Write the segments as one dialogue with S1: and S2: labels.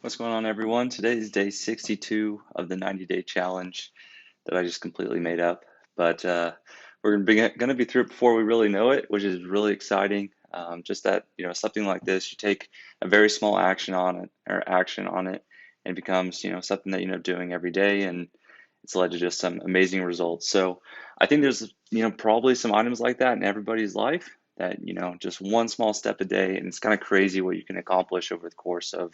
S1: What's going on, everyone? Today is day 62 of the 90-day challenge that I just completely made up. But we're going to be through it before we really know it, which is really exciting. Just that, something like this, you take a very small action on it, and it becomes, something that, doing every day, and it's led to just some amazing results. So I think there's, probably some items like that in everybody's life that, just one small step a day, and it's kind of crazy what you can accomplish over the course of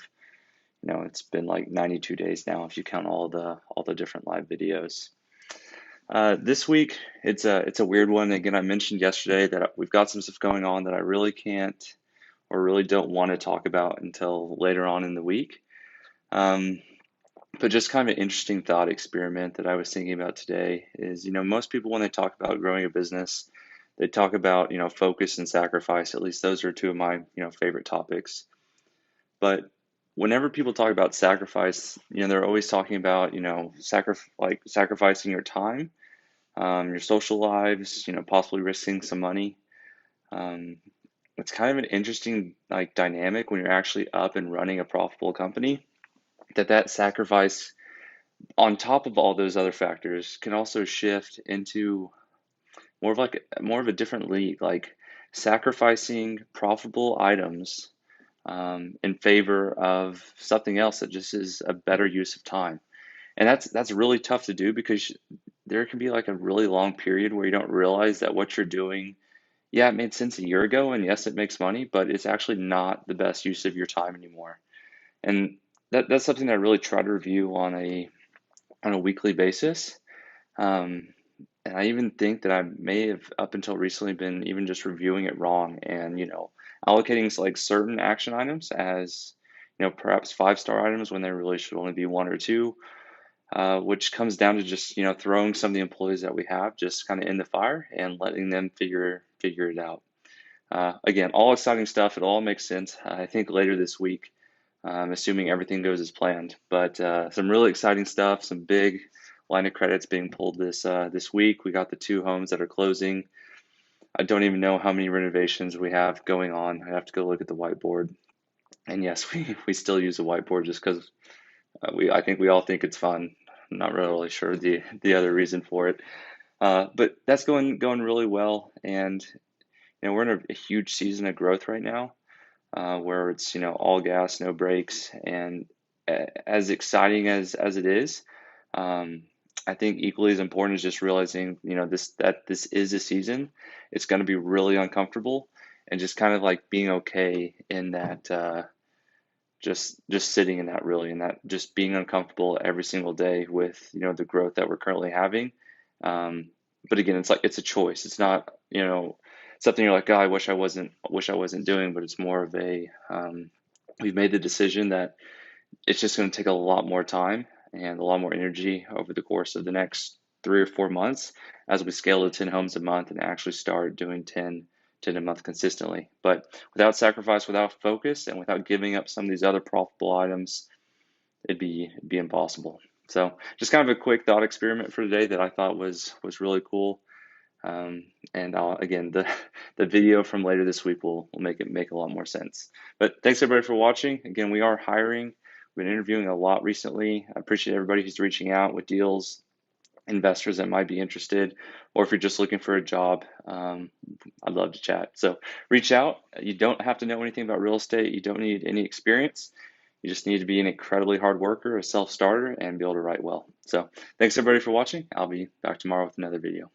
S1: it's been like 92 days now if you count all the different live videos. This week it's a weird one. Again, I mentioned yesterday that we've got some stuff going on that I really can't or really don't want to talk about until later on in the week. Um, but just kind of an interesting thought experiment that I was thinking about today is, most people when they talk about growing a business, they talk about, focus and sacrifice. At least those are two of my, favorite topics. But whenever people talk about sacrifice, they're always talking about, sacrificing your time, your social lives, possibly risking some money. Um, it's kind of an interesting dynamic when you're actually up and running a profitable company, that sacrifice on top of all those other factors can also shift into more of a different league, like sacrificing profitable items in favor of something else that just is a better use of time. And that's really tough to do because there can be like a really long period where you don't realize that what you're doing, yeah, it made sense a year ago, and yes, it makes money, but it's actually not the best use of your time anymore. And that's something that I really try to review on a weekly basis. Um, and I even think that I may have up until recently been even just reviewing it wrong and, allocating like certain action items as, perhaps five-star items when there really should only be one or two, which comes down to just, throwing some of the employees that we have just kind of in the fire and letting them figure it out. Again, all exciting stuff. It all makes sense. I think later this week, assuming everything goes as planned. But some really exciting stuff, some big line of credits being pulled this week. We got the two homes that are closing. I don't even know how many renovations we have going on. I have to go look at the whiteboard. And yes, we still use a whiteboard just because I think we all think it's fun. I'm not really sure the other reason for it. But that's going really well, and we're in a huge season of growth right now, where it's all gas, no brakes, and as exciting as it is, um, I think equally as important is just realizing this is a season. It's going to be really uncomfortable, and just kind of like being okay in that, just sitting in that, really, and that just being uncomfortable every single day with the growth that we're currently having. Um, but again, it's a choice. It's not something you're like, oh, I wish I wasn't doing, but it's more of a, we've made the decision that it's just going to take a lot more time and a lot more energy over the course of the next 3 or 4 months as we scale to 10 homes a month and actually start doing 10 a month consistently. But without sacrifice, without focus, and without giving up some of these other profitable items, it'd be impossible. So just kind of a quick thought experiment for today that I thought was really cool. And again, the video from later this week will make it make a lot more sense. But thanks everybody for watching. Again, we are hiring. We've been interviewing a lot recently. I appreciate everybody who's reaching out with deals, investors that might be interested, or if you're just looking for a job, I'd love to chat. So reach out. You don't have to know anything about real estate. You don't need any experience. You just need to be an incredibly hard worker, a self-starter, and be able to write well. So thanks everybody for watching. I'll be back tomorrow with another video.